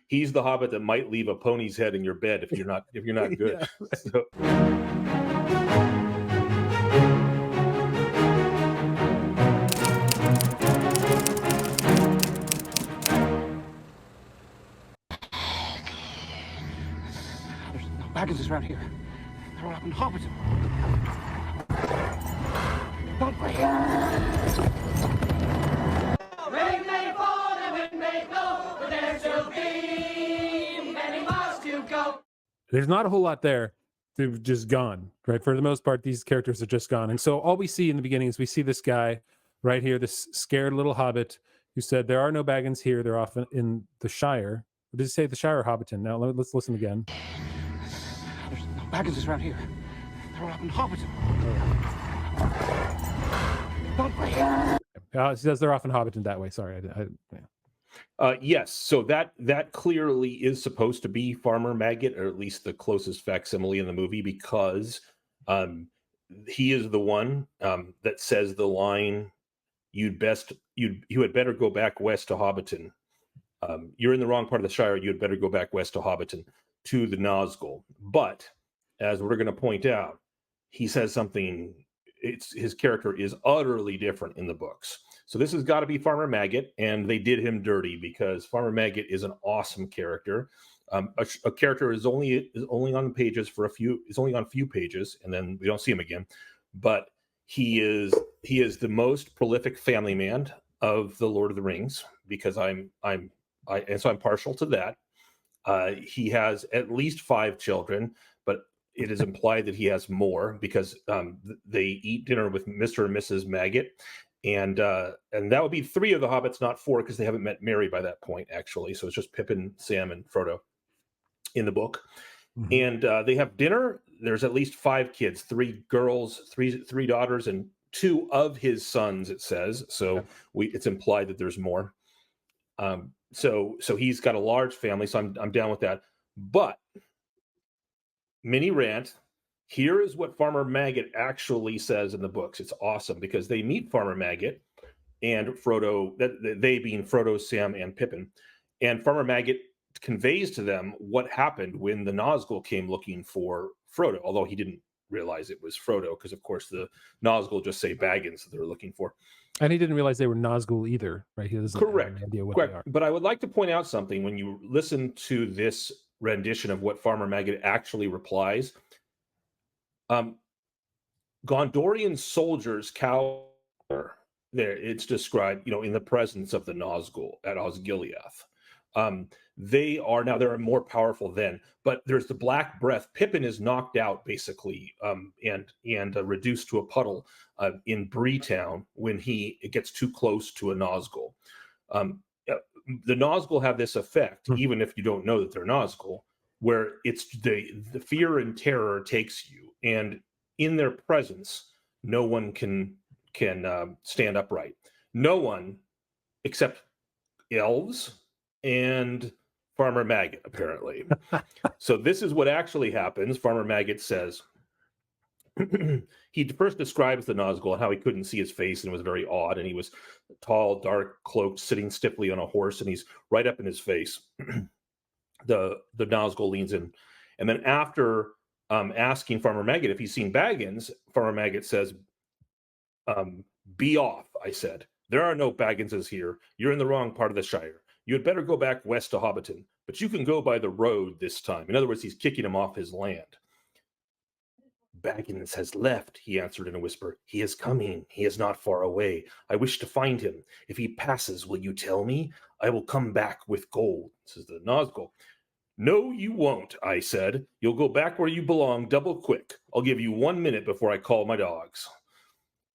he's the Hobbit that might leave a pony's head in your bed if you're not good. Yeah. So, There's no Bagginses around here. They're all up in Hobbiton. Don't wait. Rain may fall and wind may blow, but there still be many miles to go. There's not a whole lot there. They've just gone, right? For the most part, these characters are just gone. And so all we see in the beginning is we see this guy right here, this scared little hobbit who said, there are no Baggins here. They're off in the Shire. Did he say the Shire or Hobbiton? Now let's listen again. There's no Bagginses around here. They're all up in Hobbiton. Don't wait. He says they're off in Hobbiton that way. Sorry. yes, so that clearly is supposed to be Farmer Maggot, or at least the closest facsimile in the movie, because he is the one that says the line, you had better go back west to Hobbiton. You're in the wrong part of the Shire. You had better go back west to Hobbiton, to the Nazgul. But as we're going to point out, he says something. His character is utterly different in the books. So this has got to be Farmer Maggot, and they did him dirty because Farmer Maggot is an awesome character. A character is only on pages for a few. Is only on a few pages, and then we don't see him again. But he is the most prolific family man of the Lord of the Rings, because I'm partial to that. He has at least 5 children, but it is implied that he has more because they eat dinner with Mr. and Mrs. Maggot, and that would be 3 of the hobbits, not 4, because they haven't met Merry by that point, actually. So it's just Pippin, Sam, and Frodo in the book. Mm-hmm. And they have dinner. There's at least 5 kids, 3 girls, three daughters, and 2 of his sons, it says. So it's implied that there's more. So he's got a large family, so I'm down with that. But mini rant, here is what Farmer Maggot actually says in the books. It's awesome because they meet Farmer Maggot and Frodo, they being Frodo, Sam, and Pippin. And Farmer Maggot conveys to them what happened when the Nazgul came looking for Frodo, although he didn't realize it was Frodo because, of course, the Nazgul just say Baggins that they're looking for. And he didn't realize they were Nazgul either, right? He doesn't have any idea what they are. But I would like to point out something when you listen to this rendition of what Farmer Maggot actually replies. Gondorian soldiers cower there. It's described, in the presence of the Nazgul at Osgiliath. They're more powerful then, but there's the Black Breath. Pippin is knocked out basically, and reduced to a puddle in Breetown when he gets too close to a Nazgul. The Nazgul have this effect, even if you don't know that they're Nazgul, where it's the fear and terror takes you, and in their presence, no one can stand upright. No one except elves and Farmer Maggot, apparently. So this is what actually happens. Farmer Maggot says, he first describes the Nazgul and how he couldn't see his face and it was very odd, and he was tall, dark, cloaked, sitting stiffly on a horse, and he's right up in his face. The Nazgul leans in, and then after asking Farmer Maggot if he's seen Baggins, Farmer Maggot says, be off, I said. There are no Bagginses here. You're in the wrong part of the Shire. You had better go back west to Hobbiton, but you can go by the road this time. In other words, he's kicking him off his land. Baggins has left, he answered in a whisper. He is coming. He is not far away. I wish to find him. If he passes, will you tell me? I will come back with gold, says the Nazgul. No, you won't, I said. You'll go back where you belong double quick. I'll give you 1 minute before I call my dogs.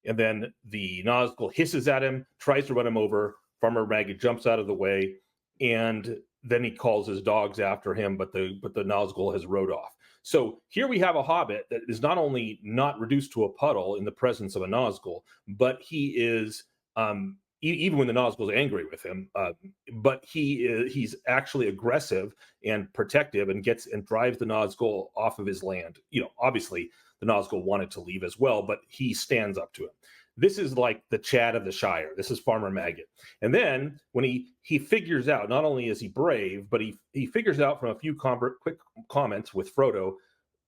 And then the Nazgul hisses at him, tries to run him over. Farmer Maggot jumps out of the way, and then he calls his dogs after him, but the Nazgul has rode off. So here we have a hobbit that is not only not reduced to a puddle in the presence of a Nazgul, but he is, even when the Nazgul is angry with him, but he's actually aggressive and protective and drives the Nazgul off of his land. Obviously the Nazgul wanted to leave as well, but he stands up to him. this is like the Chad of the Shire. This is Farmer Maggot. And then when he figures out, not only is he brave, but he figures out from a few quick comments with Frodo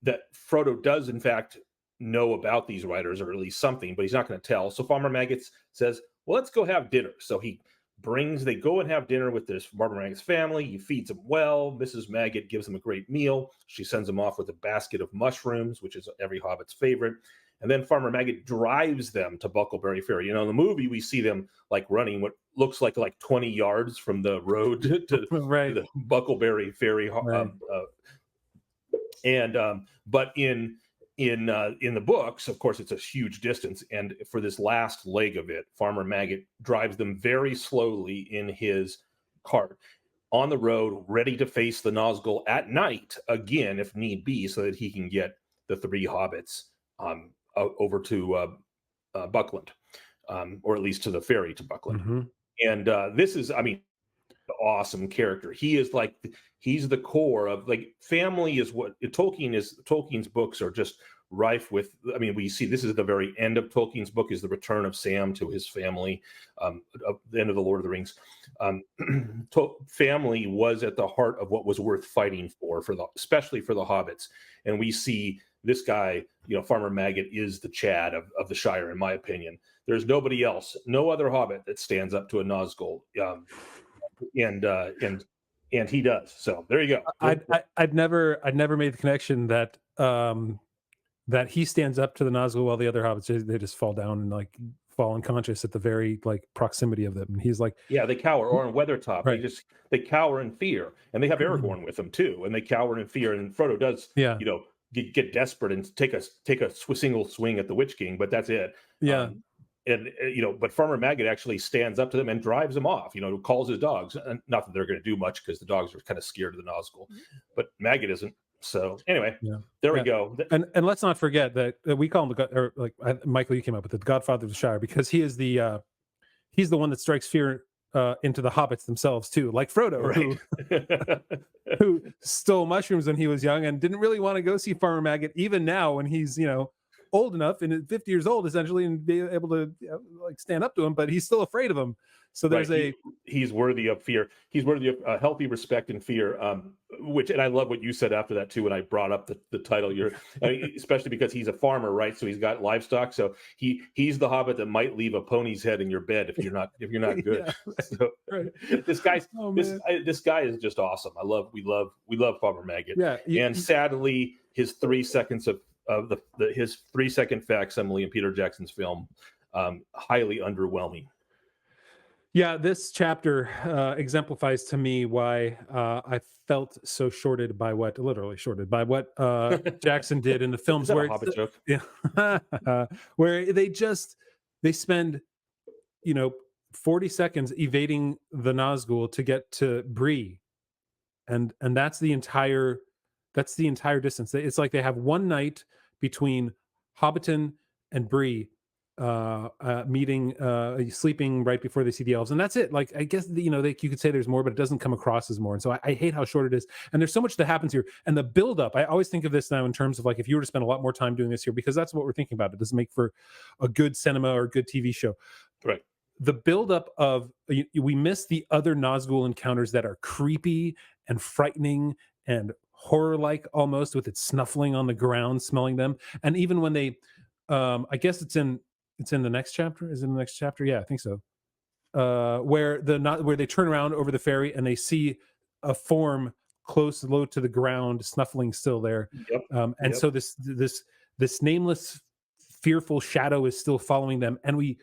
that Frodo does in fact know about these writers, or at least something, but he's not going to tell. So Farmer Maggot says, well, let's go have dinner. So they go and have dinner with this Farmer Maggot's family. He feeds them well. Mrs. Maggot gives them a great meal. She sends them off with a basket of mushrooms, which is every hobbit's favorite. And then Farmer Maggot drives them to Buckleberry Ferry. In the movie, we see them like running what looks like 20 yards from the road to right. the Buckleberry Ferry. Right. But in the books, of course, it's a huge distance. And for this last leg of it, Farmer Maggot drives them very slowly in his cart on the road, ready to face the Nazgul at night again, if need be, so that he can get the 3 hobbits over to Buckland, or at least to the ferry to Buckland. Mm-hmm. And this is, awesome character. He's the core of, like, family is what Tolkien's books are just rife with. We see this is at the very end of Tolkien's book, is the return of Sam to his family, the end of the Lord of the Rings. Family was at the heart of what was worth fighting for especially for the hobbits. And we see this guy, Farmer Maggot, is the Chad of the Shire, in my opinion. There's nobody else, no other hobbit that stands up to a Nazgul. And he does. So there you go. I'd never made the connection that that he stands up to the Nazgul while the other hobbits, they just fall down and fall unconscious at the very proximity of them. And he's like, yeah, they cower. Or in Weathertop, right. they cower in fear, and they have Aragorn with them too, and they cower in fear. And Frodo does, get desperate and take a single swing at the Witch King, but that's it. Yeah. But Farmer Maggot actually stands up to them and drives them off, calls his dogs. And not that they're going to do much, because the dogs are kind of scared of the Nazgul, but Maggot isn't. So anyway, there we go. And let's not forget that we call him Michael, you came up with it, the Godfather of the Shire, because he is he's the one that strikes fear into the hobbits themselves too, like Frodo, right. who stole mushrooms when he was young and didn't really want to go see Farmer Maggot, even now when he's old enough and 50 years old essentially, and be able to stand up to him, but he's still afraid of him. So there's he's worthy of fear. He's worthy of healthy respect and fear. And I love what you said after that too, when I brought up the title. Especially because he's a farmer, right? So he's got livestock. So he's the hobbit that might leave a pony's head in your bed if you're not good. Yeah, so, right. This guy is just awesome. We love Farmer Maggot. Yeah, and sadly, his 3 seconds of his 3-second facsimile in Peter Jackson's film, highly underwhelming. Yeah, this chapter exemplifies to me why I felt so literally shorted by what Jackson did in the films. Is that a Hobbit joke? Yeah, where they spend 40 seconds evading the Nazgul to get to Bree, and that's the entire distance. It's like they have one night between Hobbiton and Bree meeting, sleeping right before they see the elves, and that's it. I guess you could say there's more, but it doesn't come across as more. And so I hate how short it is. And there's so much that happens here, and the build up. I always think of this now in terms of if you were to spend a lot more time doing this here, because that's what we're thinking about. It doesn't make for a good cinema or a good TV show, right? The build up of we miss the other Nazgul encounters that are creepy and frightening and horror-like, almost, with its snuffling on the ground, smelling them. And even when they, I guess it's in the next chapter. Is it in the next chapter? Yeah, I think so. Where they turn around over the ferry and they see a form low to the ground, snuffling still there. Yep. So this nameless, fearful shadow is still following them, and we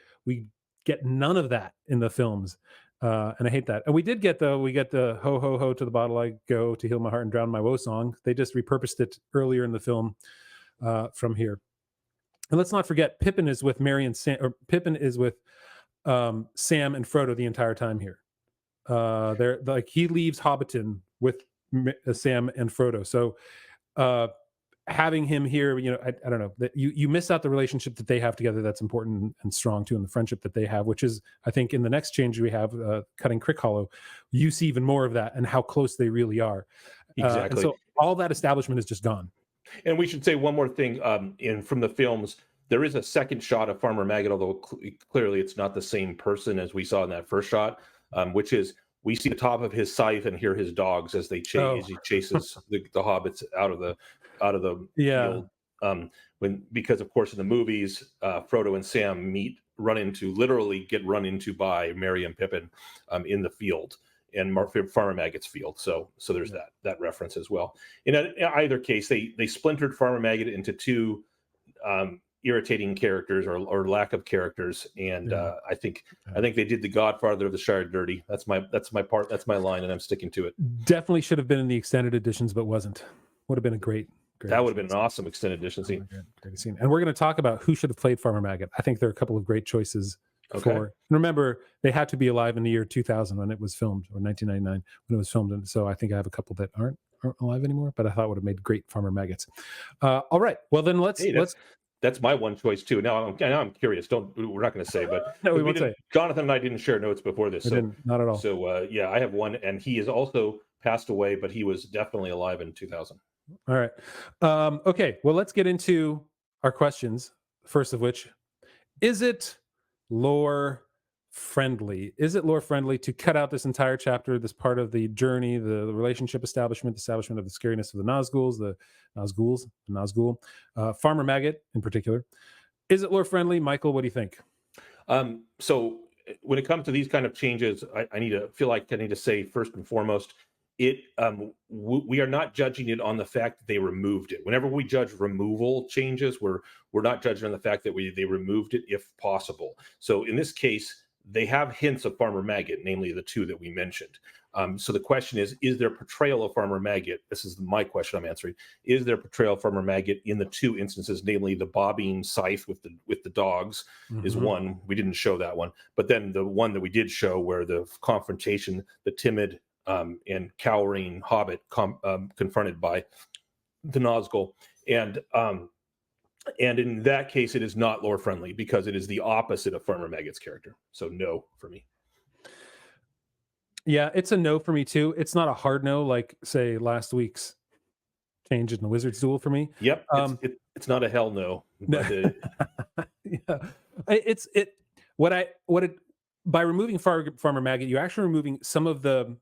get none of that in the films. And I hate that. And we get the ho ho ho to the bottle I go to heal my heart and drown my woe song. They just repurposed it earlier in the film from here. And let's not forget, Pippin is with Sam and Frodo the entire time here. They're he leaves Hobbiton with Sam and Frodo. So having him here, I don't know, that you miss out the relationship that they have together. That's important and strong too, and the friendship that they have, which is, I think, in the next change we have, cutting Crick Hollow, you see even more of that and how close they really are. Exactly. And so all that establishment is just gone. And we should say one more thing from the films. there is a second shot of Farmer Maggot, although clearly it's not the same person as we saw in that first shot, which is we see the top of his scythe and hear his dogs as they chase. As he chases the hobbits out of the Yeah. field. Because of course in the movies, Frodo and Sam literally get run into by Merry and Pippin in the field. And Farmer Maggot's field, so there's that reference as well. In either case, they splintered Farmer Maggot into two irritating characters or lack of characters, and I think they did the Godfather of the Shire dirty. That's my line, and I'm sticking to it. Definitely should have been in the extended editions, but wasn't. Would have been a great. That would have been an awesome extended edition scene. Great scene. And we're going to talk about who should have played Farmer Maggot. I think there are a couple of great choices. And remember, they had to be alive in the year 2000 when it was filmed, or 1999 when it was filmed. And so I think I have a couple that aren't alive anymore, but I thought would have made great Farmer Maggots. All right. Well, then let's. That's my one choice too. Now I'm curious. We're not going to say, but no, we won't say. Jonathan and I didn't share notes before this, not at all. So I have one, and he is also passed away, but he was definitely alive in 2000. All right. Okay. Well, let's get into our questions. First of which, is it lore friendly? Is it lore friendly to cut out this entire chapter, this part of the journey, the relationship establishment of the scariness of the Nazgul, Farmer Maggot in particular? Is it lore friendly? Michael, what do you think? So when it comes to these kind of changes, I need to say first and foremost, we are not judging it on the fact that they removed it. Whenever we judge removal changes, we're not judging on the fact that they removed it if possible. So in this case, they have hints of Farmer Maggot, namely the two that we mentioned. So the question is there portrayal of Farmer Maggot? This is my question I'm answering. Is there portrayal of Farmer Maggot in the two instances, namely the bobbing scythe with the dogs is one. We didn't show that one. But then the one that we did show where the confrontation, the timid and cowering hobbit confronted by the Nazgul. And in that case, it is not lore friendly because it is the opposite of Farmer Maggot's character. So no for me. Yeah, it's a no for me too. It's not a hard no, like say last week's change in the Wizard's Duel for me. Yep, it's not a hell no. But yeah, by removing Farmer Maggot, you're actually removing some of the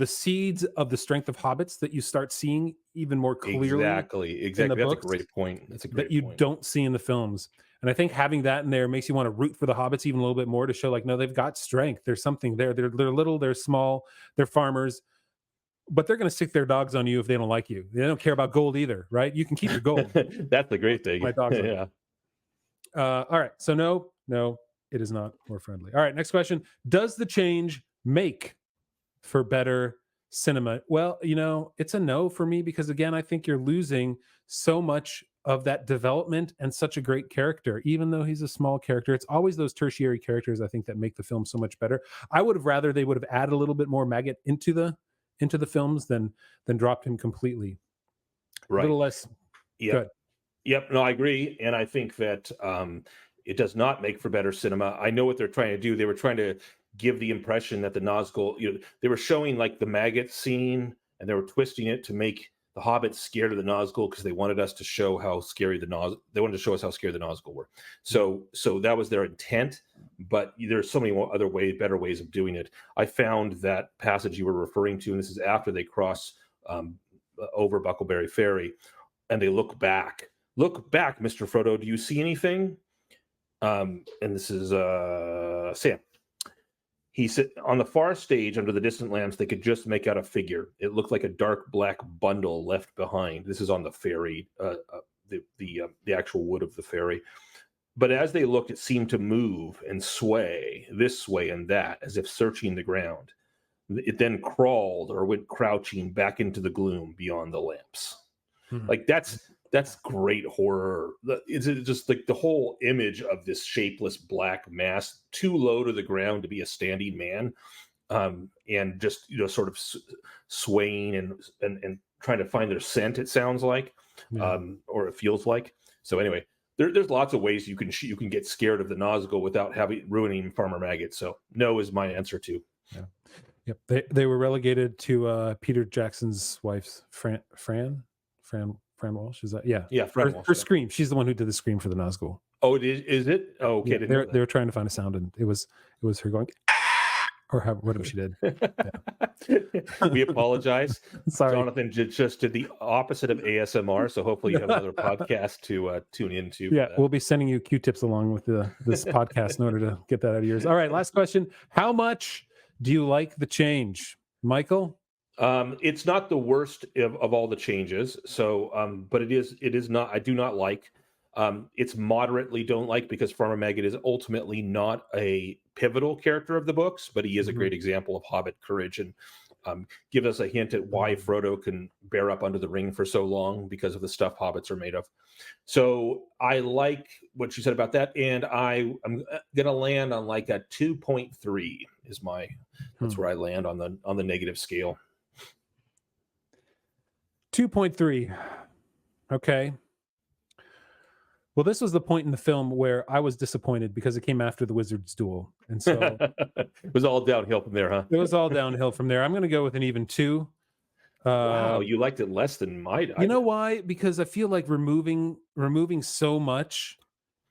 seeds of the strength of hobbits that you start seeing even more clearly. Exactly. That's a great point. That you don't see in the films. And I think having that in there makes you want to root for the hobbits even a little bit more to show like, no, they've got strength. There's something there. They're little, they're small, they're farmers, but they're going to stick their dogs on you if they don't like you. They don't care about gold either, right? You can keep your gold. That's the great thing. My dogs. Yeah. All right. So no, it is not more friendly. All right. Next question. Does the change make for better cinema? Well, it's a no for me because again, I think you're losing so much of that development and such a great character, even though he's a small character. It's always those tertiary characters I think that make the film so much better. I would have rather they would have added a little bit more Maggot into the films than dropped him completely. Right. A little less good. Yep. No, I agree. And I think that it does not make for better cinema. I know what they're trying to do. They were trying to give the impression that the Nazgul, they were showing like the Maggot scene and they were twisting it to make the Hobbits scared of the Nazgul because they wanted us to show how scary they wanted to show us how scary the Nazgul were. So that was their intent, but there's so many other better ways of doing it. I found that passage you were referring to, and this is after they cross over Buckleberry Ferry, and they look back. Look back, Mr. Frodo. Do you see anything? And this is Sam. He said, on the far stage under the distant lamps, they could just make out a figure. It looked like a dark black bundle left behind. This is on the ferry, the actual wood of the ferry. But as they looked, it seemed to move and sway this way and that, as if searching the ground. It then crawled or went crouching back into the gloom beyond the lamps. Like that's great horror. It's just like the whole image of this shapeless black mass, too low to the ground to be a standing man, and just sort of swaying and trying to find their scent. It sounds like, or it feels like. So anyway, there's lots of ways you can get scared of the Nazgul without ruining Farmer Maggot. So no is my answer too. Yeah. Yep. They were relegated to Peter Jackson's wife's Fran Walsh, is that? Yeah. Fran Walsh. Her scream. She's the one who did the scream for the Nazgul. Oh, is it? Oh, okay. Yeah, I didn't know they were trying to find a sound, and it was her going, or whatever she did. that. We apologize. Sorry. Jonathan just did the opposite of ASMR, so hopefully you have another podcast to tune into. Yeah, for that. we'll be sending you Q-tips along with this podcast in order to get that out of yours. All right, last question. How much do you like the change, Michael? It's not the worst of all the changes. So, but it is not. I do not like. It's moderately don't like because Farmer Maggot is ultimately not a pivotal character of the books, but he is a great example of Hobbit courage and give us a hint at why Frodo can bear up under the ring for so long because of the stuff hobbits are made of. So I like what you said about that, and I'm gonna land on like a 2.3 is my. That's where I land on the negative scale. 2.3. Okay. Well, this was the point in the film where I was disappointed because it came after the Wizard's duel. And so it was all downhill from there, huh? it was all downhill from there. I'm going to go with an even 2. Wow, you liked it less than mine. You know why? Because I feel like removing so much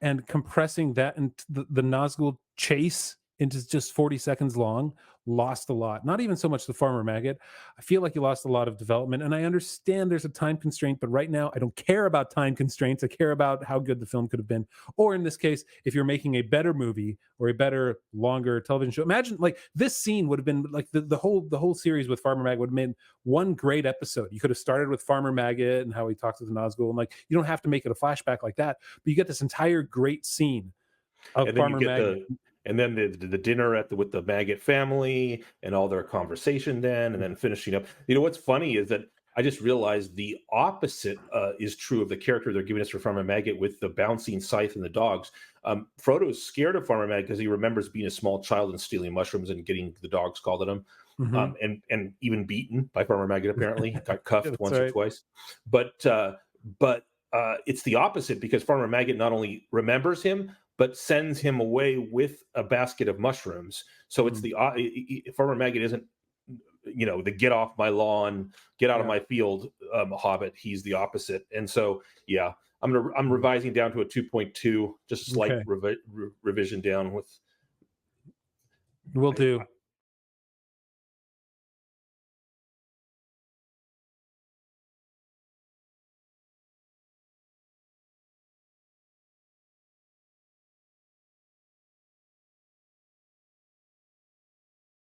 and compressing that and the Nazgul chase into just 40 seconds long lost a lot. Not even so much the Farmer Maggot. I feel like you lost a lot of development, and I understand there's a time constraint, but right now I don't care about time constraints. I care about how good the film could have been. Or in this case, if you're making a better movie or a better, longer television show, imagine like this scene would have been like the whole series with Farmer Maggot would have made one great episode. You could have started with Farmer Maggot and how he talks with the Nazgul, and like you don't have to make it a flashback like that, but you get this entire great scene of Farmer Maggot. And then the dinner with the Maggot family and all their conversation then, and then finishing up. You know, what's funny is that I just realized the opposite is true of the character they're giving us for Farmer Maggot with the bouncing scythe and the dogs. Frodo's scared of Farmer Maggot because he remembers being a small child and stealing mushrooms and getting the dogs called at him. And even beaten by Farmer Maggot, apparently. Got cuffed once or twice. But it's the opposite because Farmer Maggot not only remembers him, but sends him away with a basket of mushrooms. So it's Farmer Maggot isn't, the get off my lawn, get out of my field Hobbit. He's the opposite. And so, yeah, I'm revising down to a 2.2, just a slight revision down with. Will do.